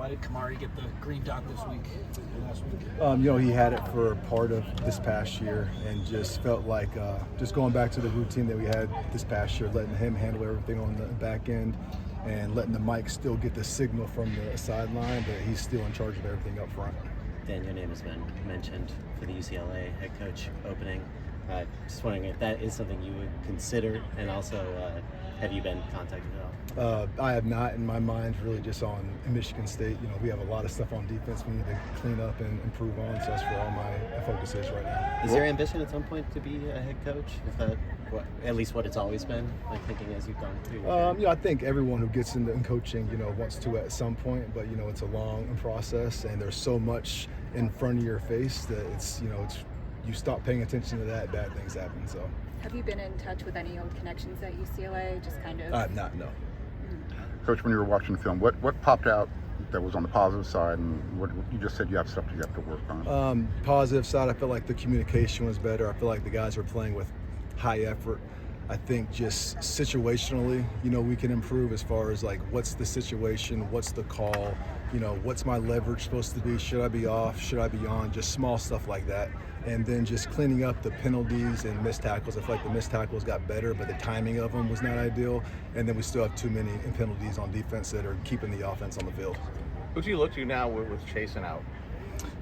Why did Kamari get the green dot this week? Last week? He had it for part of this past year, and just felt like just going back to the routine that we had this past year, letting him handle everything on the back end, and letting the mic still get the signal from the sideline, but he's still in charge of everything up front. Dan, your name has been mentioned for the UCLA head coach opening. Just wondering if that is something you would consider, and also have you been contacted at all? I have not. In my mind, really just on Michigan State. We have a lot of stuff on defense we need to clean up and improve on, so that's where all my focus is right now. Is there ambition at some point to be a head coach? Is that at least what it's always been, like thinking as you've gone through? I think everyone who gets into coaching, wants to at some point, but it's a long process, and there's so much in front of your face that it's you stop paying attention to that, bad things happen. So, have you been in touch with any old connections at UCLA? Just kind of. I have not, no. Coach, when you were watching the film, what popped out that was on the positive side, and what you just said you have stuff you have to work on? Positive side, I felt like the communication was better. I feel like the guys were playing with high effort. I think just situationally, we can improve as far as like what's the situation, what's the call, what's my leverage supposed to be, should I be off, should I be on, just small stuff like that. And then just cleaning up the penalties and missed tackles. I feel like the missed tackles got better, but the timing of them was not ideal. And then we still have too many penalties on defense that are keeping the offense on the field. Who do you look to now with chasing out?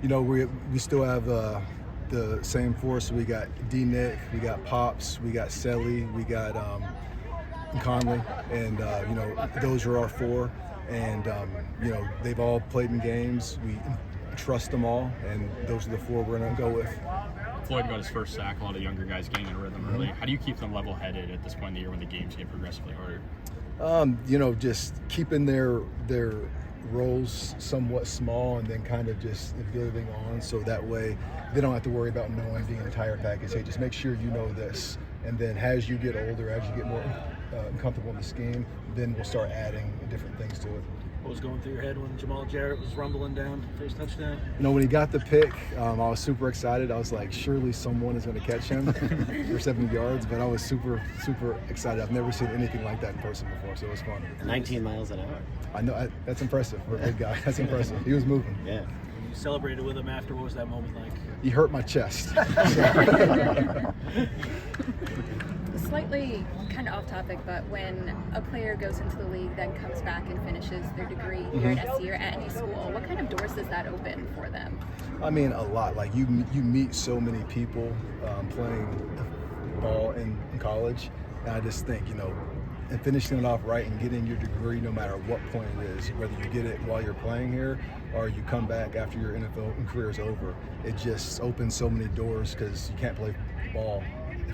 We still have the same force. We got D-Nick, we got Pops, we got Selly, we got Conley, and those are our four. And they've all played in games. We trust them all, and those are the four we're going to go with. Floyd got his first sack. A lot of younger guys getting in a rhythm early. How do you keep them level-headed at this point in the year when the games get progressively harder? Just keeping their roles somewhat small, and then kind of just building on, so that way they don't have to worry about knowing the entire package. Hey, just make sure you know this, and then as you get older, as you get more comfortable in the scheme, then we'll start adding different things to it. What was going through your head when Jarrett was rumbling down first touchdown? When he got the pick, I was super excited. I was like, surely someone is going to catch him for 70 yards, but I was super, super excited. I've never seen anything like that in person before, so it was fun. 19 miles an hour. I know, that's impressive for a big guy. That's impressive. He was moving. Yeah. You celebrated with him after. What was that moment like? He hurt my chest. Slightly kind of off topic, but when a player goes into the league, then comes back and finishes their degree here at SC or at any school, what kind of doors does that open for them? I mean, a lot. Like you meet so many people playing ball in college, and I just think, and finishing it off right and getting your degree, no matter what point it is, whether you get it while you're playing here or you come back after your NFL career is over, it just opens so many doors because you can't play ball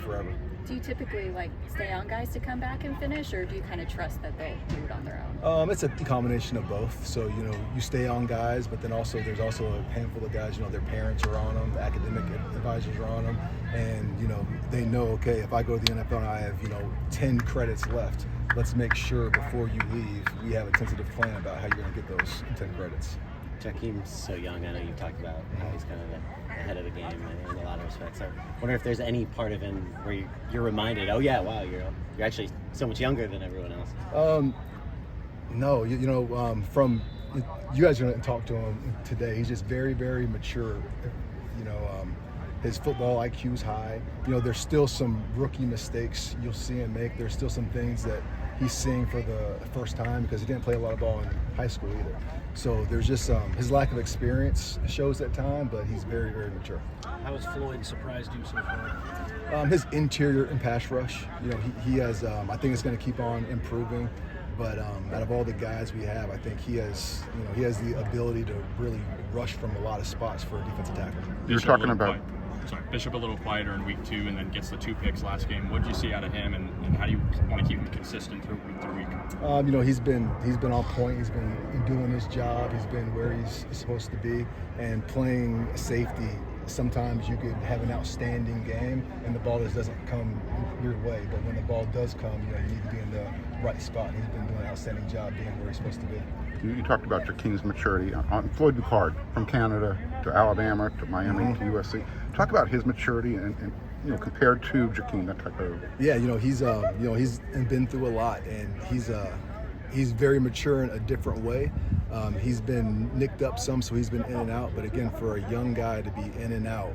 forever. Do you typically stay on guys to come back and finish, or do you kind of trust that they'll do it on their own? It's a combination of both. So, you stay on guys, but then there's also a handful of guys, their parents are on them, academic advisors are on them, and, they know, okay, if I go to the NFL and I have, 10 credits left, let's make sure before you leave, we have a tentative plan about how you're going to get those 10 credits. Jakeem's so young. I know you've talked about how he's kind of ahead of the game in a lot of respects. So I wonder if there's any part of him where you're reminded, oh yeah, wow, you're actually so much younger than everyone else. No, from you guys are going to talk to him today. He's just very, very mature. His football IQ is high. There's still some rookie mistakes you'll see him make. There's still some things that he's seeing for the first time because he didn't play a lot of ball in high school either. So there's just his lack of experience shows that time, but he's very, very mature. How has Floyd surprised you so far? His interior and pass rush. He has. I think it's going to keep on improving. But out of all the guys we have, I think he has the ability to really rush from a lot of spots for a defensive tackle. You're talking about. Bishop a little quieter in week 2 and then gets the 2 picks last game. What did you see out of him, and how do you want to keep him consistent through week? He's been on point. He's been doing his job. He's been where he's supposed to be, and playing safety. Sometimes you could have an outstanding game and the ball just doesn't come your way. But when the ball does come, you need to be in the right spot. He's been doing an outstanding job being where he's supposed to be. You talked about Jakeem's maturity on Floyd Bucard from Canada to Alabama to Miami to USC. Talk about his maturity and compared to Jakeem, that type of. Yeah, he's been through a lot, and he's very mature in a different way. He's been nicked up some, so he's been in and out. But again, for a young guy to be in and out,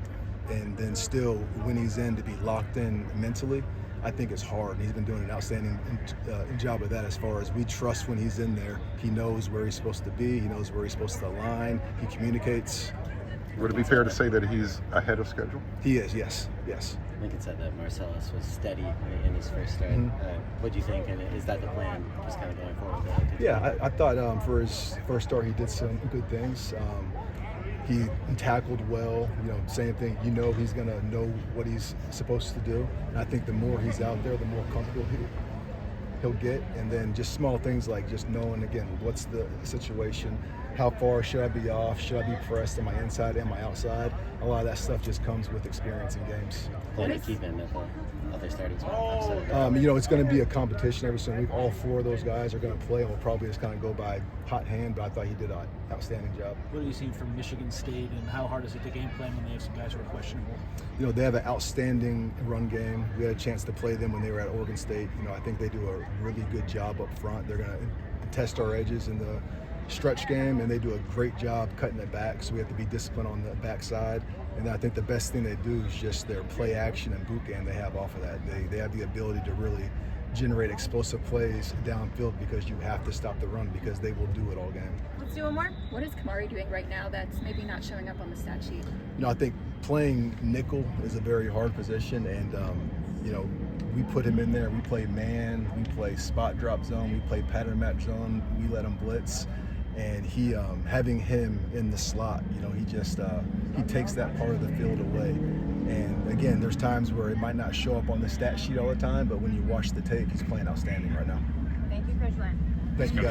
and then still, when he's in, to be locked in mentally, I think it's hard. He's been doing an outstanding job of that as far as we trust when he's in there. He knows where he's supposed to be. He knows where he's supposed to align. He communicates. Would it be fair to say that he's ahead of schedule? He is, yes. Lincoln said that Marcellus was steady in his first start. What do you think? And is that the plan, just kind of going forward? Yeah, I thought for his first start he did some good things. He tackled well, same thing. He's going to know what he's supposed to do. And I think the more he's out there, the more comfortable he'll get. And then just small things like just knowing, again, what's the situation, how far should I be off, should I be pressed, am I inside, am I outside? A lot of that stuff just comes with experience in games. Plan to keep him at the other starting spot? It's going to be a competition every single week. All 4 of those guys are going to play, and we'll probably just kind of go by hot hand, but I thought he did an outstanding job. What have you seen from Michigan State, and how hard is it to game plan when they have some guys who are questionable? They have an outstanding run game. We had a chance to play them when they were at Oregon State. I think they do a really good job up front. They're going to test our edges in the stretch game, and they do a great job cutting it back, so we have to be disciplined on the backside. And I think the best thing they do is just their play action and boot game they have off of that. They have the ability to really generate explosive plays downfield because you have to stop the run because they will do it all game. Let's do one more. What is Kamari doing right now that's maybe not showing up on the stat sheet? I think playing nickel is a very hard position, and we put him in there. We play man, we play spot drop zone, we play pattern match zone, we let him blitz. And he, having him in the slot, he just he takes that part of the field away. And again, there's times where it might not show up on the stat sheet all the time, but when you watch the tape, he's playing outstanding right now. Thank you, Coach Lynn. Thank you, guys.